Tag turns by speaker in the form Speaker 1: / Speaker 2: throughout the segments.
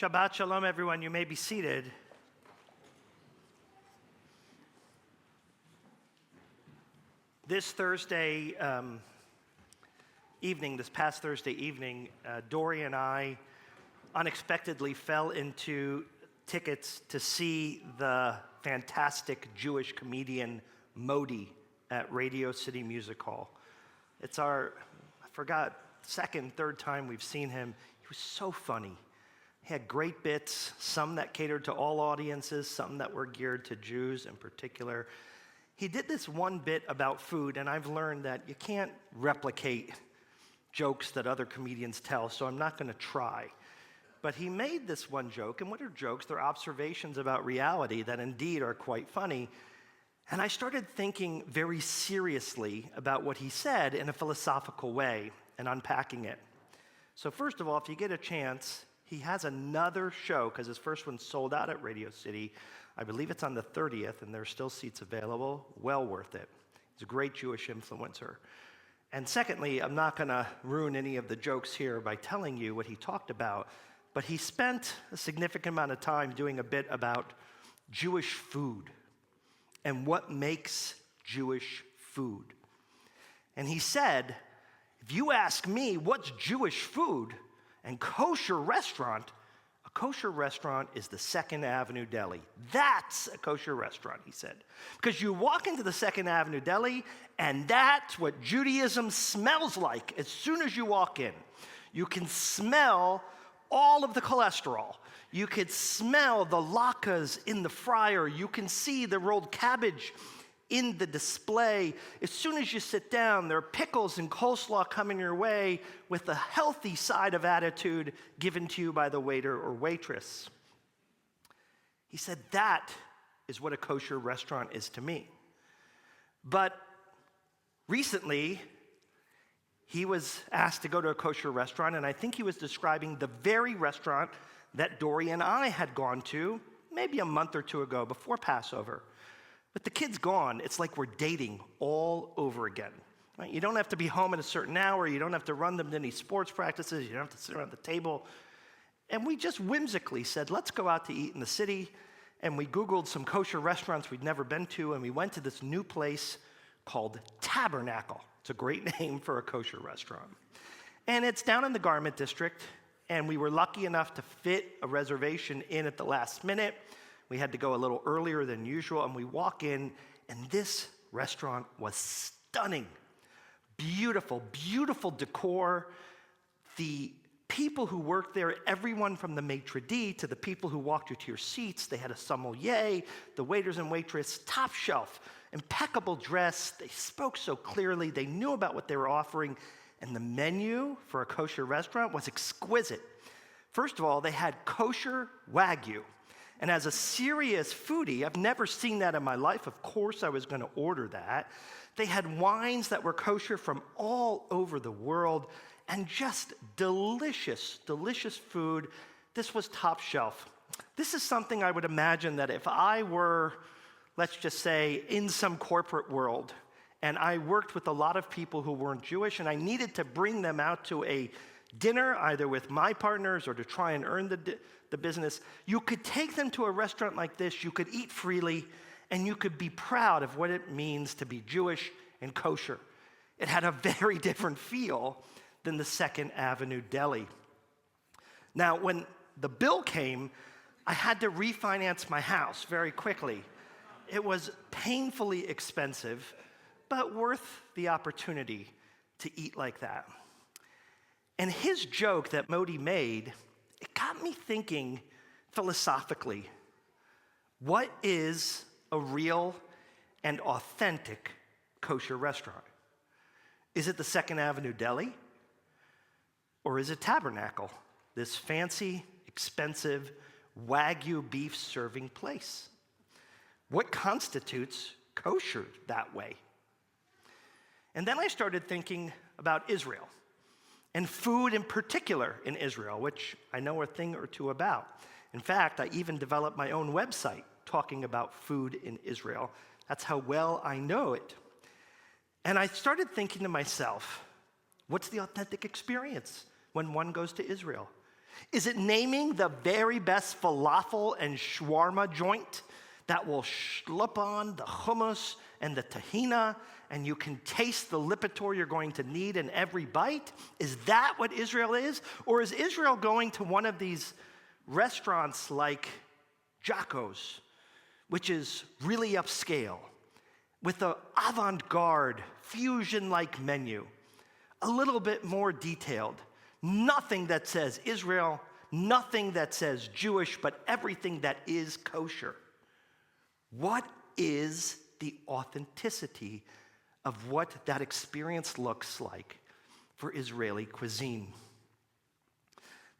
Speaker 1: Shabbat Shalom, everyone. You may be seated. This past Thursday evening, Dory and I unexpectedly fell into tickets to see the fantastic Jewish comedian Modi at Radio City Music Hall. It's our, second, third time we've seen him. He was so funny. He had great bits, some that catered to all audiences, some that were geared to Jews in particular. He did this one bit about food, and I've learned that you can't replicate jokes that other comedians tell, so I'm not going to try. But he made this one joke, and what are jokes? They're observations about reality that indeed are quite funny. And I started thinking very seriously about what he said in a philosophical way and unpacking it. So first of all, if you get a chance, he has another show, because his first one sold out at Radio City. I believe it's on the 30th, and there's still seats available. Well worth it. He's a great Jewish influencer. And secondly, I'm not going to ruin any of the jokes here by telling you what he talked about, but he spent a significant amount of time doing a bit about Jewish food and what makes Jewish food. And he said, if you ask me what's Jewish food and kosher restaurant, a kosher restaurant is the Second Avenue Deli. That's a kosher restaurant, he said. Because you walk into the Second Avenue Deli, and that's what Judaism smells like as soon as you walk in. You can smell all of the cholesterol. You could smell the latkes in the fryer. You can see the rolled cabbage in the display. As soon as you sit down, there are pickles and coleslaw coming your way with a healthy side of attitude given to you by the waiter or waitress. He said, that is what a kosher restaurant is to me. But recently, he was asked to go to a kosher restaurant, and I think he was describing the very restaurant that Dory and I had gone to maybe a month or two ago before Passover. But the kid's gone. It's like we're dating all over again. Right? You don't have to be home at a certain hour. You don't have to run them to any sports practices. You don't have to sit around the table. And we just whimsically said, let's go out to eat in the city. And we Googled some kosher restaurants we'd never been to, and we went to this new place called Tabernacle. It's a great name for a kosher restaurant. And it's down in the Garment District, and we were lucky enough to fit a reservation in at the last minute. We had to go a little earlier than usual, and we walk in, and this restaurant was stunning. Beautiful, beautiful decor. The people who worked there, everyone from the maitre d' to the people who walked you to your seats, they had a sommelier, the waiters and waitress, top shelf, impeccable dress. They spoke so clearly. They knew about what they were offering, and the menu for a kosher restaurant was exquisite. First of all, they had kosher Wagyu. And as a serious foodie, I've never seen that in my life. Of course, I was going to order that. They had wines that were kosher from all over the world, and just delicious, delicious food. This was top shelf. This is something I would imagine that if I were, let's just say, in some corporate world, and I worked with a lot of people who weren't Jewish, and I needed to bring them out to a dinner, either with my partners or to try and earn the business, you could take them to a restaurant like this, you could eat freely, and you could be proud of what it means to be Jewish and kosher. It had a very different feel than the Second Avenue Deli. Now, when the bill came, I had to refinance my house very quickly. It was painfully expensive, but worth the opportunity to eat like that. And his joke that Modi made, it got me thinking philosophically, what is a real and authentic kosher restaurant? Is it the Second Avenue Deli? Or is it Tabernacle, this fancy, expensive Wagyu beef serving place? What constitutes kosher that way? And then I started thinking about Israel, and food in particular in Israel, which I know a thing or two about. In fact, I even developed my own website talking about food in Israel. That's how well I know it. And I started thinking to myself, what's the authentic experience when one goes to Israel? Is it naming the very best falafel and shawarma joint that will slip on the hummus and the tahina, and you can taste the lipitor you're going to need in every bite? Is that what Israel is? Or is Israel going to one of these restaurants like Jocko's, which is really upscale, with an avant-garde, fusion-like menu, a little bit more detailed? Nothing that says Israel, nothing that says Jewish, but everything that is kosher. What is the authenticity of what that experience looks like for Israeli cuisine?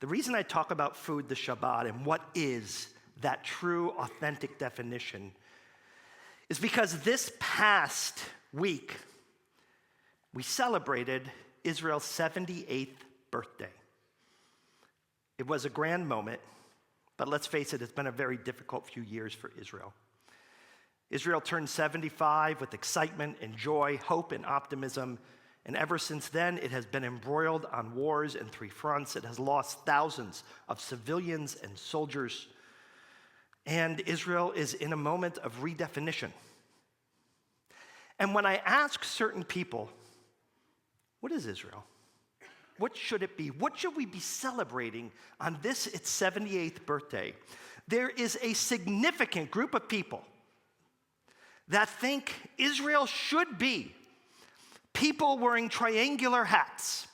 Speaker 1: The reason I talk about food, the Shabbat, and what is that true, authentic definition is because this past week, we celebrated Israel's 78th birthday. It was a grand moment, but let's face it, it's been a very difficult few years for Israel. Israel turned 75 with excitement and joy, hope and optimism, and ever since then, it has been embroiled on wars in 3 fronts. It has lost thousands of civilians and soldiers, and Israel is in a moment of redefinition. And when I ask certain people, what is Israel? What should it be? What should we be celebrating on this, its 78th birthday? There is a significant group of people that think Israel should be people wearing triangular hats,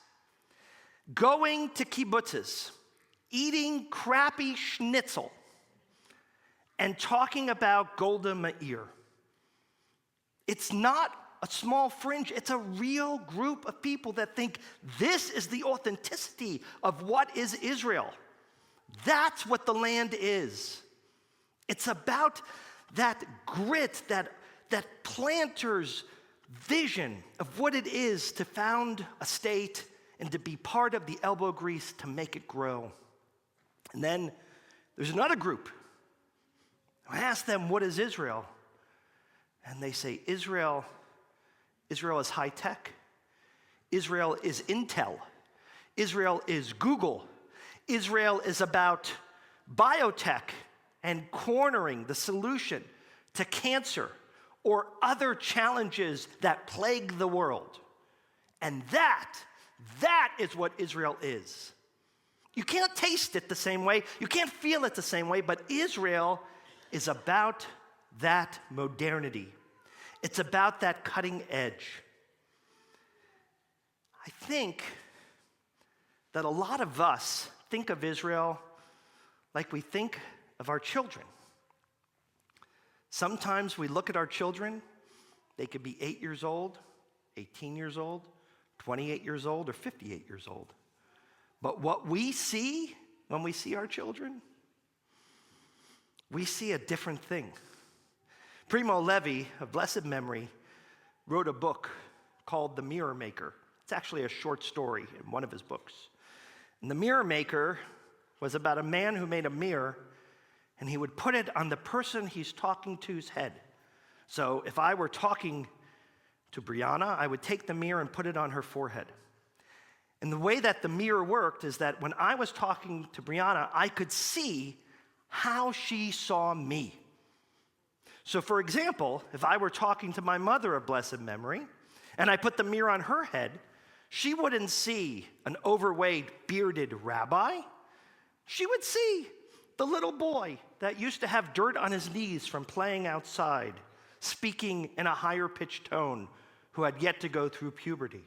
Speaker 1: going to kibbutzes, eating crappy schnitzel, and talking about Golda Meir. It's not a small fringe, it's a real group of people that think this is the authenticity of what is Israel. That's what the land is. It's about that grit, that planter's vision of what it is to found a state and to be part of the elbow grease to make it grow. And then there's another group. I ask them, what is Israel? And they say, Israel is high tech. Israel is Intel. Israel is Google. Israel is about biotech and cornering the solution to cancer or other challenges that plague the world. And that is what Israel is. You can't taste it the same way. You can't feel it the same way, but Israel is about that modernity. It's about that cutting edge. I think that a lot of us think of Israel like we think of our children. Sometimes we look at our children, they could be 8 years old, 18 years old, 28 years old, or 58 years old. But what we see when we see our children, we see a different thing. Primo Levi, of blessed memory, wrote a book called The Mirror Maker. It's actually a short story in one of his books. And The Mirror Maker was about a man who made a mirror, and he would put it on the person he's talking to's head. So if I were talking to Brianna, I would take the mirror and put it on her forehead. And the way that the mirror worked is that when I was talking to Brianna, I could see how she saw me. So for example, if I were talking to my mother of blessed memory, and I put the mirror on her head, she wouldn't see an overweight, bearded rabbi. She would see the little boy that used to have dirt on his knees from playing outside, speaking in a higher pitched tone, who had yet to go through puberty.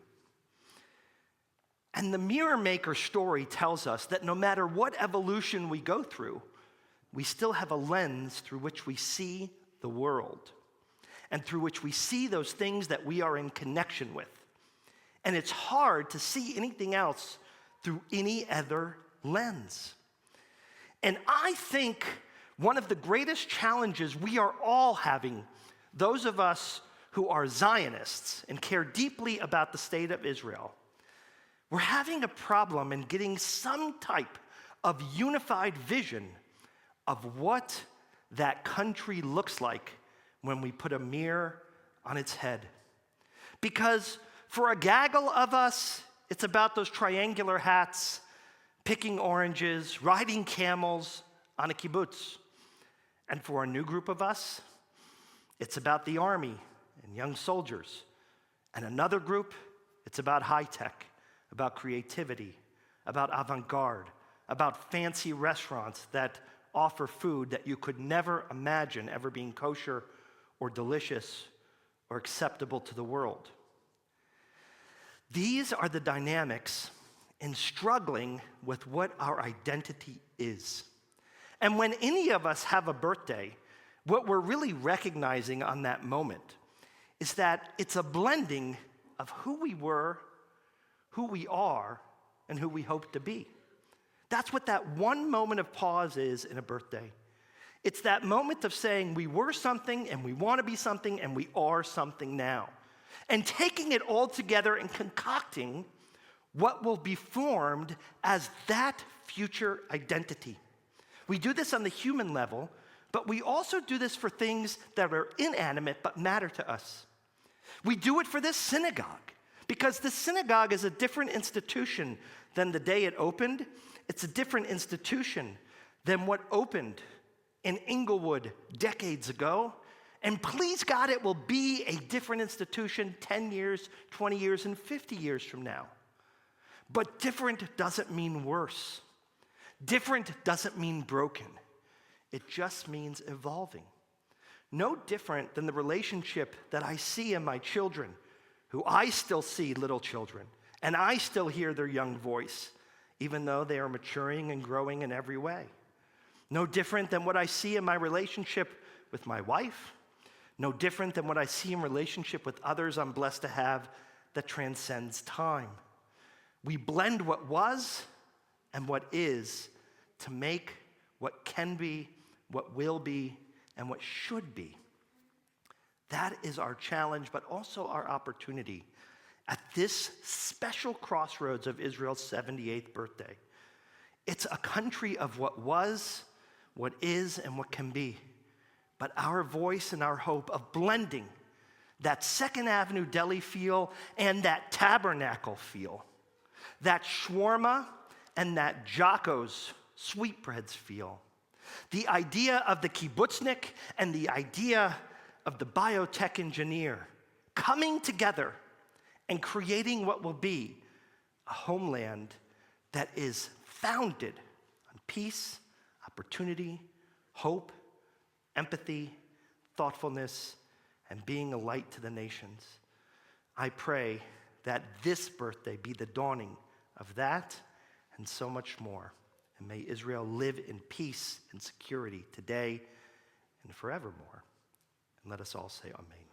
Speaker 1: And the Mirror Maker story tells us that no matter what evolution we go through, we still have a lens through which we see the world and through which we see those things that we are in connection with. And it's hard to see anything else through any other lens. And I think one of the greatest challenges we are all having, those of us who are Zionists and care deeply about the state of Israel, we're having a problem in getting some type of unified vision of what that country looks like when we put a mirror on its head. Because for a gaggle of us, it's about those triangular hats, picking oranges, riding camels on a kibbutz. And for a new group of us, it's about the army and young soldiers. And another group, it's about high tech, about creativity, about avant-garde, about fancy restaurants that offer food that you could never imagine ever being kosher or delicious or acceptable to the world. These are the dynamics in struggling with what our identity is. And when any of us have a birthday, what we're really recognizing on that moment is that it's a blending of who we were, who we are, and who we hope to be. That's what that one moment of pause is in a birthday. It's that moment of saying we were something and we want to be something and we are something now. And taking it all together and concocting what will be formed as that future identity. We do this on the human level, but we also do this for things that are inanimate but matter to us. We do it for this synagogue, because the synagogue is a different institution than the day it opened. It's a different institution than what opened in Inglewood decades ago. And please God, it will be a different institution 10 years, 20 years, and 50 years from now. But different doesn't mean worse. Different doesn't mean broken. It just means evolving. No different than the relationship that I see in my children, who I still see little children, and I still hear their young voice, even though they are maturing and growing in every way. No different than what I see in my relationship with my wife. No different than what I see in relationship with others I'm blessed to have that transcends time. We blend what was and what is to make what can be, what will be, and what should be. That is our challenge, but also our opportunity at this special crossroads of Israel's 78th birthday. It's a country of what was, what is, and what can be. But our voice and our hope of blending that Second Avenue deli feel and that tabernacle feel, that shawarma and that Jocko's sweetbreads feel, the idea of the kibbutznik and the idea of the biotech engineer coming together and creating what will be a homeland that is founded on peace, opportunity, hope, empathy, thoughtfulness, and being a light to the nations. I pray that this birthday be the dawning of that and so much more. And may Israel live in peace and security today and forevermore. And let us all say amen.